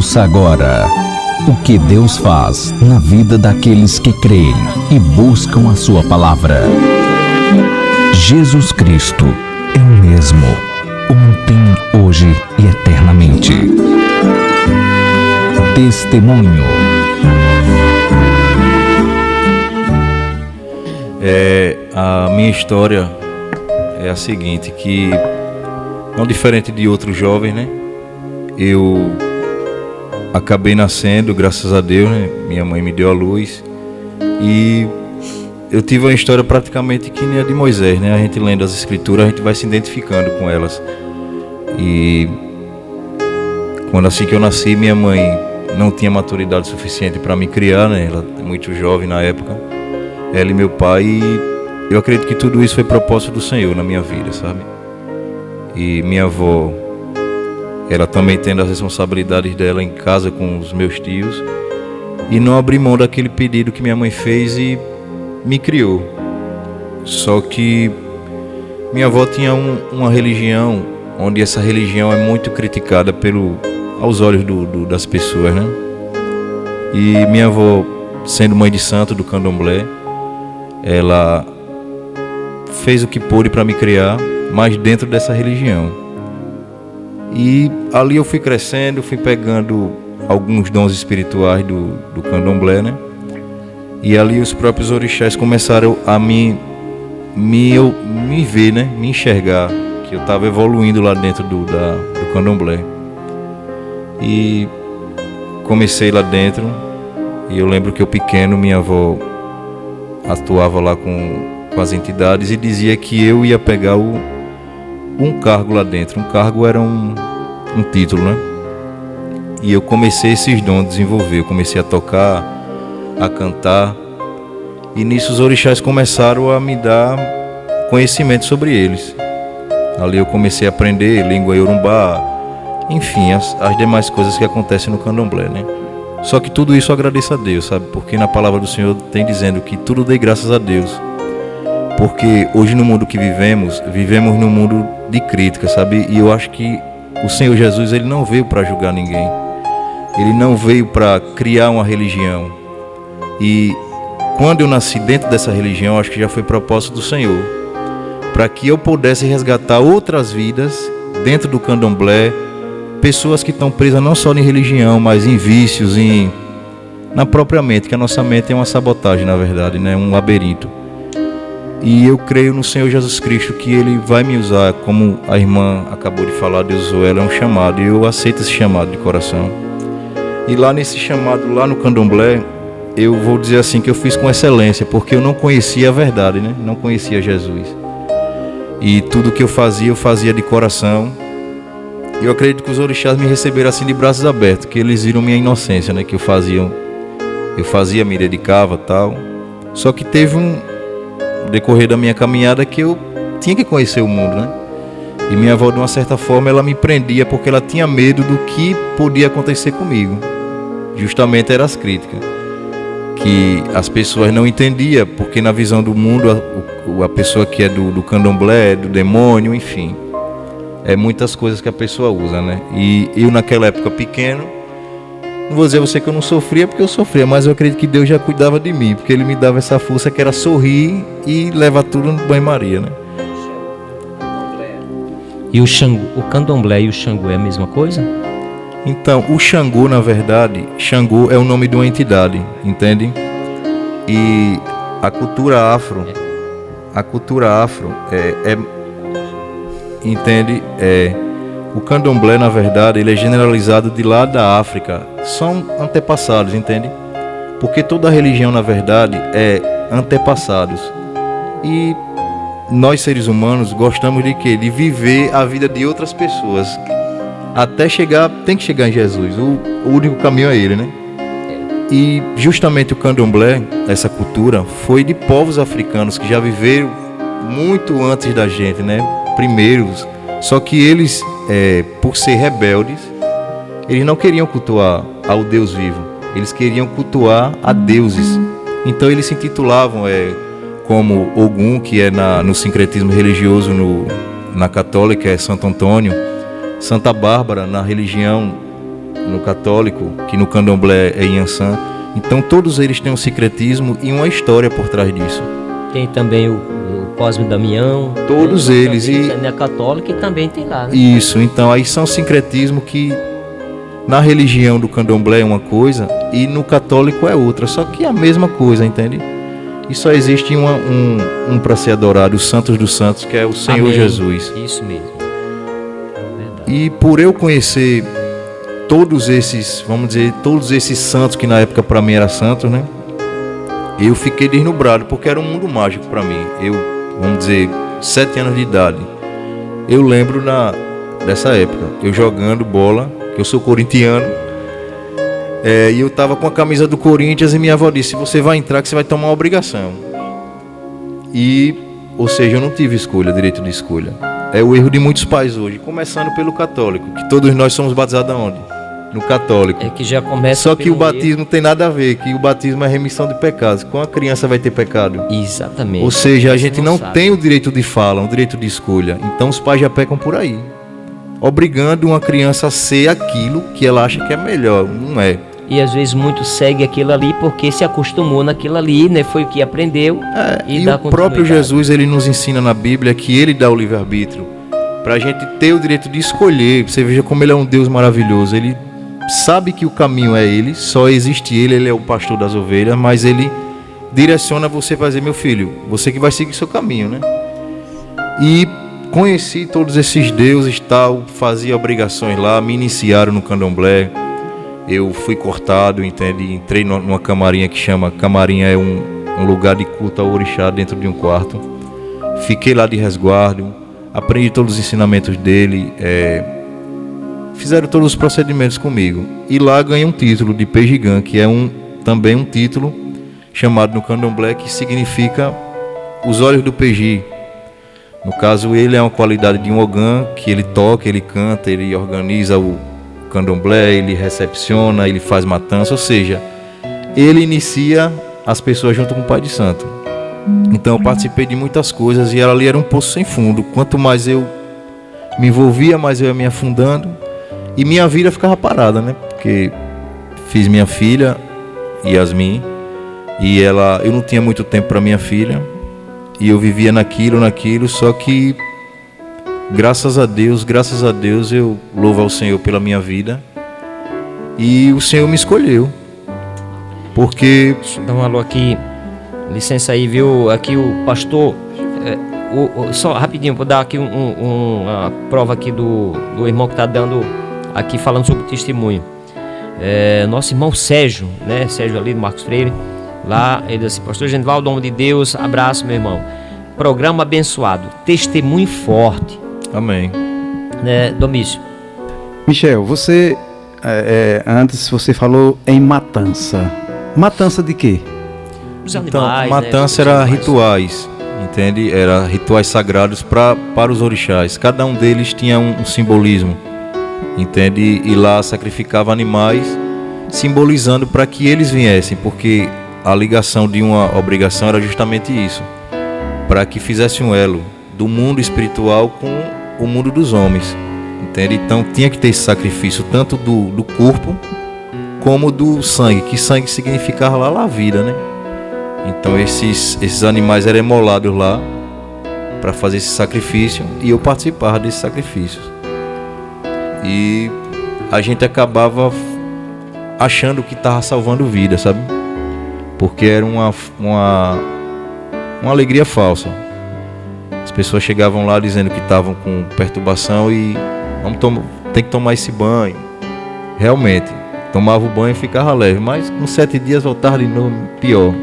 Ouça agora o que Deus faz na vida daqueles que creem e buscam a sua palavra. Jesus Cristo é o mesmo, ontem, hoje e eternamente. Testemunho. A minha história é a seguinte, que não diferente de outros jovens, né? Eu acabei nascendo, graças a Deus, né? Minha mãe me deu a luz e eu tive uma história praticamente que nem a de Moisés, né? A gente lendo as escrituras, a gente vai se identificando com elas. E quando assim que eu nasci, minha mãe não tinha maturidade suficiente para me criar, né? Ela é muito jovem na época, ela e meu pai, e eu acredito que tudo isso foi propósito do Senhor na minha vida, sabe? E minha avó, ela também tendo as responsabilidades dela em casa com os meus tios, e não abri mão daquele pedido que minha mãe fez e me criou. Só que minha avó tinha uma religião, onde essa religião é muito criticada aos olhos das pessoas, né? E minha avó, sendo mãe de santo do candomblé, ela fez o que pôde para me criar, mas dentro dessa religião. E ali eu fui crescendo, fui pegando alguns dons espirituais do candomblé, né? E ali os próprios orixás começaram a me ver, né? Me enxergar, que eu estava evoluindo lá dentro do candomblé. E comecei lá dentro, e eu lembro que eu pequeno, minha avó atuava lá com as entidades e dizia que eu ia pegar um cargo lá dentro. Um cargo era um título, né? E eu comecei esses dons a desenvolver. Eu comecei a tocar, a cantar, e nisso os orixás começaram a me dar conhecimento sobre eles. Ali eu comecei a aprender língua iorubá, enfim, as demais coisas que acontecem no candomblé, né? Só que tudo isso eu agradeço a Deus, sabe? Porque na palavra do Senhor tem dizendo que tudo dê graças a Deus. Porque hoje no mundo que vivemos num mundo de crítica, sabe? E eu acho que o Senhor Jesus, ele não veio para julgar ninguém. Ele não veio para criar uma religião. E quando eu nasci dentro dessa religião, acho que já foi propósito do Senhor, para que eu pudesse resgatar outras vidas dentro do candomblé, pessoas que estão presas não só em religião, mas em vícios, na própria mente, que a nossa mente é uma sabotagem, na verdade, né? Um labirinto. E eu creio no Senhor Jesus Cristo, que Ele vai me usar, como a irmã acabou de falar, Deus usou ela, é um chamado, e eu aceito esse chamado de coração. E lá nesse chamado, lá no candomblé, eu vou dizer assim, que eu fiz com excelência, porque eu não conhecia a verdade, né? Não conhecia Jesus. E tudo que eu fazia de coração. Eu acredito que os orixás me receberam assim de braços abertos, que eles viram minha inocência, né? Que eu fazia, me dedicava, tal. Só que teve um decorrer da minha caminhada que eu tinha que conhecer o mundo, né? E minha avó, de uma certa forma, ela me prendia porque ela tinha medo do que podia acontecer comigo. Justamente eram as críticas, que as pessoas não entendiam, porque na visão do mundo a pessoa que é do candomblé, do demônio, enfim, é muitas coisas que a pessoa usa, né? E eu naquela época pequeno, não vou dizer a você que eu não sofria, porque eu sofria, mas eu acredito que Deus já cuidava de mim, porque Ele me dava essa força que era sorrir e levar tudo no banho-maria, né? E o Xangô, o candomblé e o Xangô é a mesma coisa? Então, o Xangô, na verdade, Xangô é o nome de uma entidade, entende? E a cultura afro entende? O candomblé, na verdade, ele é generalizado de lá da África. São antepassados, entende? Porque toda religião, na verdade, é antepassados. E nós, seres humanos, gostamos de quê? De viver a vida de outras pessoas. Até chegar, tem que chegar em Jesus. O único caminho é Ele, né? E justamente o candomblé, essa cultura, foi de povos africanos que já viveram muito antes da gente, né? Primeiros. Só que eles, por ser rebeldes, eles não queriam cultuar ao Deus vivo. Eles queriam cultuar a deuses. Então eles se intitulavam como Ogum, que é no sincretismo religioso, na católica é Santo Antônio, Santa Bárbara na religião no católico, que no candomblé é Yansan. Então todos eles têm um secretismo e uma história por trás disso. Tem também o Cosme Damião. Todos eles. E na católica e também tem lá, né? Isso, então aí são sincretismo que na religião do candomblé é uma coisa e no católico é outra, só que é a mesma coisa, entende? E só existe um para ser adorado, os santos dos santos, que é o Senhor Amém. Jesus. Isso mesmo. Verdade. E por eu conhecer todos esses, vamos dizer, todos esses santos que na época para mim eram santos, né? Eu fiquei deslumbrado, porque era um mundo mágico para mim. Eu, vamos dizer, 7 anos de idade. Eu lembro dessa época, eu jogando bola, que eu sou corintiano, e eu tava com a camisa do Corinthians e minha avó disse: você vai entrar que você vai tomar uma obrigação. E, ou seja, eu não tive escolha, direito de escolha. É o erro de muitos pais hoje, começando pelo católico, que todos nós somos batizados aonde? No católico. É que já começa. Só que o pelo batismo não tem nada a ver, que o batismo é remissão de pecados. Como a criança vai ter pecado? erro. Exatamente. Ou seja, a Você gente não sabe. tem o direito de fala, o direito de escolha. Então os pais já pecam por aí, obrigando uma criança a ser aquilo que ela acha que é melhor. Não é. E às vezes muito segue aquilo ali porque se acostumou naquilo ali, né? Foi o que aprendeu. E dá o próprio continuidade. Jesus, ele nos ensina na Bíblia que ele dá o livre-arbítrio para a gente ter o direito de escolher. Você veja como ele é um Deus maravilhoso. Ele sabe que o caminho é ele, só existe ele é o pastor das ovelhas, mas ele direciona você para dizer: meu filho, você que vai seguir seu caminho, né? E conheci todos esses deuses, tal, fazia obrigações lá, me iniciaram no candomblé. Eu fui cortado, entende? Entrei numa camarinha que chama... Camarinha é um lugar de culto ao orixá dentro de um quarto. Fiquei lá de resguardo, aprendi todos os ensinamentos dele, fizeram todos os procedimentos comigo. E lá ganhei um título de Pejigã, que é também um título chamado no candomblé, que significa os olhos do Peji. No caso, ele é uma qualidade de um ogã, que ele toca, ele canta, ele organiza o candomblé, ele recepciona, ele faz matança, ou seja, ele inicia as pessoas junto com o Pai de Santo. Então eu participei de muitas coisas e ali era um poço sem fundo. Quanto mais eu me envolvia, mais eu ia me afundando e minha vida ficava parada, né? Porque fiz minha filha, Yasmin, e eu não tinha muito tempo para minha filha e eu vivia naquilo, só que graças a Deus, eu louvo ao Senhor pela minha vida. E o Senhor me escolheu. Porque... Deixa eu dar um alô aqui. Licença aí, viu? Aqui o pastor... só rapidinho, vou dar aqui uma prova aqui do irmão que está dando... Aqui falando sobre o testemunho. Nosso irmão Sérgio, né? Sérgio ali do Marcos Freire. Lá, ele diz assim: pastor Genivaldo, homem de Deus, abraço, meu irmão. Programa abençoado. Testemunho forte. Amém. Domício. Michel, você antes você falou em matança. Matança de quê? Os Então, animais, matança né? era rituais, entende? Era rituais sagrados para os orixás. Cada um deles tinha um simbolismo, entende? E lá sacrificava animais, simbolizando para que eles viessem, porque a ligação de uma obrigação era justamente isso, para que fizesse um elo do mundo espiritual com o mundo dos homens, entende? Então tinha que ter esse sacrifício tanto do corpo como do sangue, que sangue significava lá a vida, né? Então esses animais eram emolados lá para fazer esse sacrifício e eu participava desses sacrifícios. E a gente acabava achando que estava salvando vida, sabe? Porque era uma alegria falsa. As pessoas chegavam lá dizendo que estavam com perturbação e tem que tomar esse banho. Realmente, tomava o banho e ficava leve, mas com 7 dias voltava de novo pior.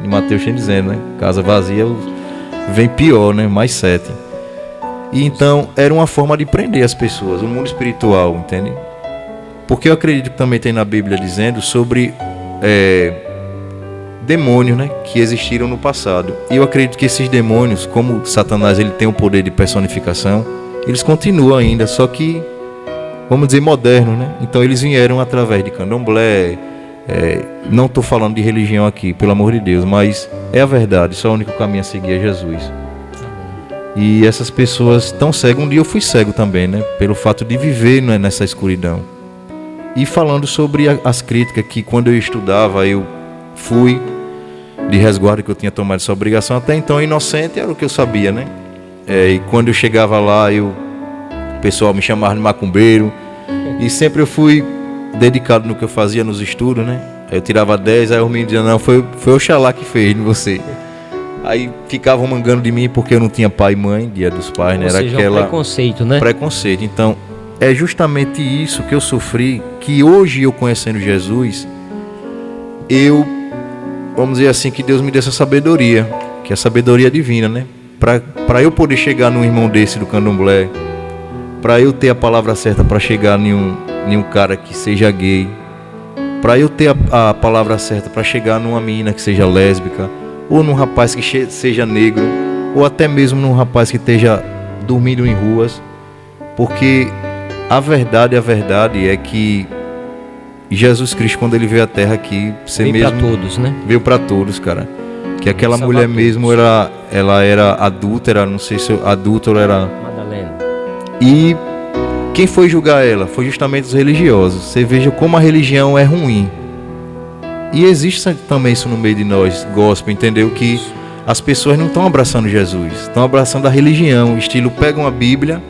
E Mateus tem dizendo, né? Casa vazia vem pior, né? Mais 7. E então era uma forma de prender as pessoas, o mundo espiritual, entende? Porque eu acredito que também tem na Bíblia dizendo sobre demônios, né, que existiram no passado. E eu acredito que esses demônios, como Satanás ele tem o poder de personificação, eles continuam ainda, só que, vamos dizer, modernos, né? Então eles vieram através de candomblé. Não estou falando de religião aqui, pelo amor de Deus, mas é a verdade, só o único caminho a seguir é Jesus. E essas pessoas estão cegas. Um dia eu fui cego também, né? Pelo fato de viver nessa escuridão. e falando sobre as críticas que quando eu estudava, eu fui de resguardo, que eu tinha tomado essa obrigação. Até então, inocente era o que eu sabia, né? E quando eu chegava lá, o pessoal me chamava de macumbeiro. E sempre eu fui dedicado no que eu fazia nos estudos, né? Aí eu tirava 10, aí os meninos diziam, não, foi Oxalá que fez em você. Aí ficavam mangando de mim porque eu não tinha pai e mãe, dia dos pais, né? Era aquela preconceito, né? Preconceito. Então, é justamente isso que eu sofri, que hoje eu conhecendo Jesus, vamos dizer assim, que Deus me deu essa sabedoria, que é a sabedoria divina, né? Para eu poder chegar num irmão desse do candomblé, para eu ter a palavra certa para chegar em um cara que seja gay, para eu ter a palavra certa para chegar numa menina que seja lésbica, ou num rapaz que seja negro, ou até mesmo num rapaz que esteja dormindo em ruas, porque a verdade é que Jesus Cristo, quando ele veio à Terra aqui, veio para todos, né? Veio para todos, cara. Que aquela mulher mesmo, ela era adúltera, não sei se adúltera era Madalena. E quem foi julgar ela? Foi justamente os religiosos. Você veja como a religião é ruim. E existe também isso no meio de nós, gospel, entendeu? Que as pessoas não estão abraçando Jesus, estão abraçando a religião, estilo, pega uma Bíblia,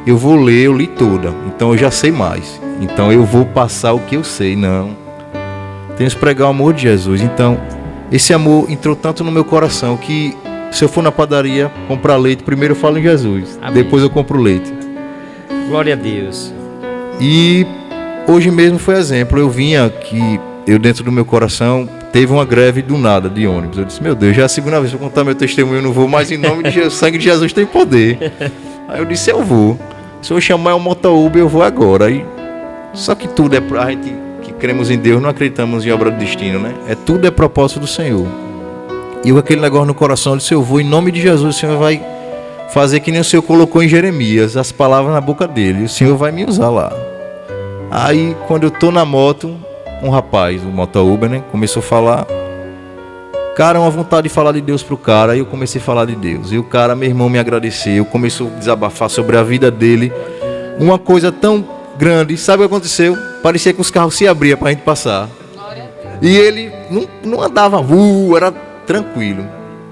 eu vou ler, eu li toda, então eu já sei mais, então eu vou passar o que eu sei. Não, temos que pregar o amor de Jesus. Então esse amor entrou tanto no meu coração que se eu for na padaria comprar leite, primeiro eu falo em Jesus. Amém. Depois eu compro leite. Glória a Deus. E hoje mesmo foi exemplo, eu vinha que eu dentro do meu coração teve uma greve do nada de ônibus. Eu disse, meu Deus, já é a segunda vez que eu vou contar meu testemunho, eu não vou mais, em nome de Jesus, o sangue de Jesus tem poder. Aí eu disse, eu vou. Se eu chamar o moto-Uber, eu vou agora. Só que tudo é pra gente que cremos em Deus, não acreditamos em obra do destino, né? Tudo é propósito do Senhor. E eu aquele negócio no coração, eu disse, eu vou, em nome de Jesus, o Senhor vai fazer que nem o Senhor colocou em Jeremias, as palavras na boca dele, o Senhor vai me usar lá. Aí, quando eu tô na moto, um rapaz, o moto-Uber, né, começou a falar. Cara, uma vontade de falar de Deus pro cara. Aí eu comecei a falar de Deus. E o cara, meu irmão, me agradeceu. Começou a desabafar sobre a vida dele. Uma coisa tão grande. Sabe o que aconteceu? Parecia que os carros se abriam pra gente passar. E ele não andava, era tranquilo.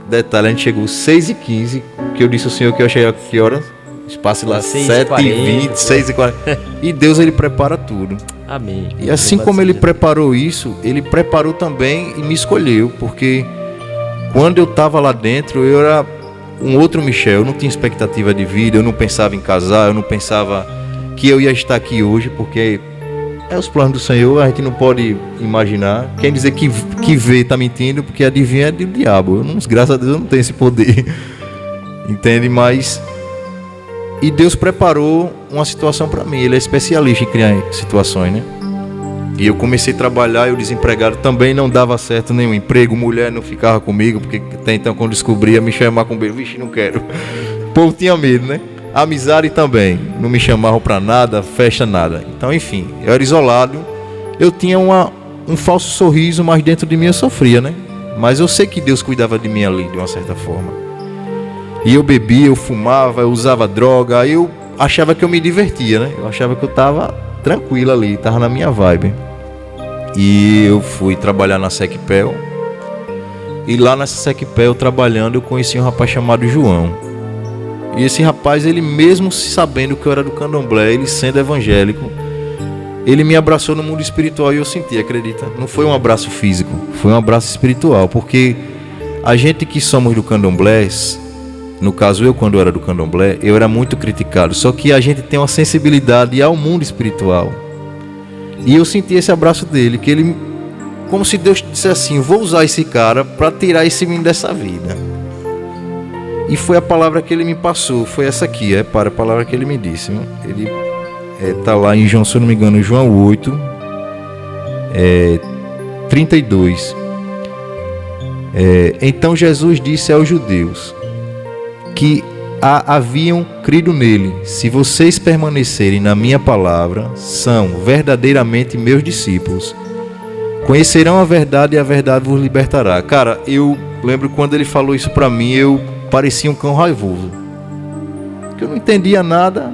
Detalhe, a gente chegou 6h15, que eu disse ao Senhor que eu ia chegar que horas? Espaço lá 7h20, 6h40. E Deus, ele prepara tudo. Amém. E assim como ele preparou isso, ele preparou também e me escolheu, porque quando eu estava lá dentro, eu era um outro Michel, eu não tinha expectativa de vida, eu não pensava em casar, eu não pensava que eu ia estar aqui hoje, porque é os planos do Senhor, a gente não pode imaginar. Quem dizer que vê está mentindo, porque adivinha é do diabo. Graças a Deus eu não tenho esse poder. Entende? Mas... E Deus preparou uma situação para mim. Ele é especialista em criar situações, né? E eu comecei a trabalhar, eu desempregado, também não dava certo nenhum emprego. Mulher não ficava comigo, porque até então quando descobria, me chamava com beijo. Vixe, não quero. O povo tinha medo, né? Amizade também. Não me chamavam para nada, festa, nada. Então, enfim, eu era isolado. Eu tinha um falso sorriso, mas dentro de mim eu sofria, né? Mas eu sei que Deus cuidava de mim ali, de uma certa forma. E eu bebia, eu fumava, eu usava droga. Aí eu achava que eu me divertia, né? Eu achava que eu tava tranquilo ali, tava na minha vibe. E eu fui trabalhar na Secpel. E lá nessa Secpel, trabalhando, eu conheci um rapaz chamado João. E esse rapaz, ele mesmo sabendo que eu era do candomblé, ele sendo evangélico, ele me abraçou no mundo espiritual e eu senti, acredita? Não foi um abraço físico, foi um abraço espiritual. Porque a gente que somos do candomblé, no caso eu quando era do candomblé, eu era muito criticado. Só que a gente tem uma sensibilidade ao mundo espiritual. E eu senti esse abraço dele, que ele, como se Deus dissesse assim, vou usar esse cara para tirar esse menino dessa vida. E foi a palavra que ele me passou, foi essa aqui, para a palavra que ele me disse. Ele tá lá em João, se eu não me engano, João 8, 32. Então Jesus disse aos judeus que haviam crido nele: se vocês permanecerem na minha palavra, são verdadeiramente meus discípulos. Conhecerão a verdade e a verdade vos libertará. Cara, eu lembro quando ele falou isso pra mim, eu parecia um cão raivoso, que eu não entendia nada.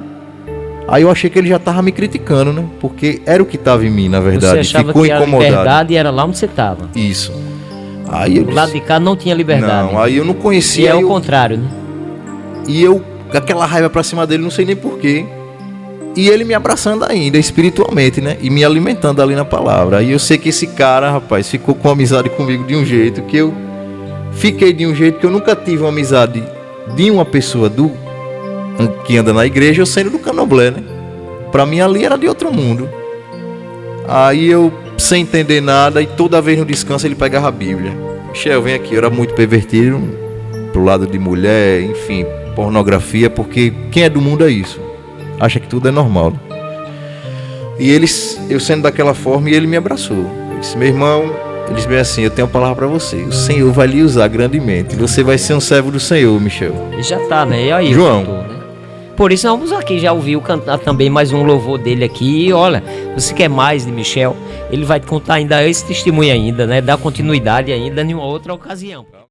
Aí eu achei que ele já tava me criticando, né? Porque era o que tava em mim, na verdade. Você achava Ficou que a incomodado. liberdade era lá onde você estava. Isso. Aí eu Do lado de cá não tinha liberdade. Não, aí eu não E conhecia. é o eu... contrário, né? E eu, aquela raiva pra cima dele, não sei nem porquê. E ele me abraçando ainda, espiritualmente, né? E me alimentando ali na palavra. Aí eu sei que esse cara, rapaz, ficou com amizade comigo de um jeito que eu fiquei de um jeito que eu nunca tive uma amizade de uma pessoa que anda na igreja, eu sendo do Candomblé, né? Pra mim ali era de outro mundo. Aí eu, sem entender nada, e toda vez no descanso ele pegava a Bíblia. Michel, vem aqui, eu era muito pervertido pro lado de mulher, enfim, pornografia, porque quem é do mundo é isso. Acha que tudo é normal. E eu sendo daquela forma, e ele me abraçou. Eu disse, meu irmão, ele disse bem assim, eu tenho uma palavra para você. O Senhor vai lhe usar grandemente. Você vai ser um servo do Senhor, Michel. E já tá, né? E aí, João. o cantor, né? Por isso vamos aqui, já ouviu cantar também mais um louvor dele aqui. E olha, você quer mais de Michel? Ele vai te contar ainda esse testemunho ainda, né? Dar continuidade ainda em uma outra ocasião.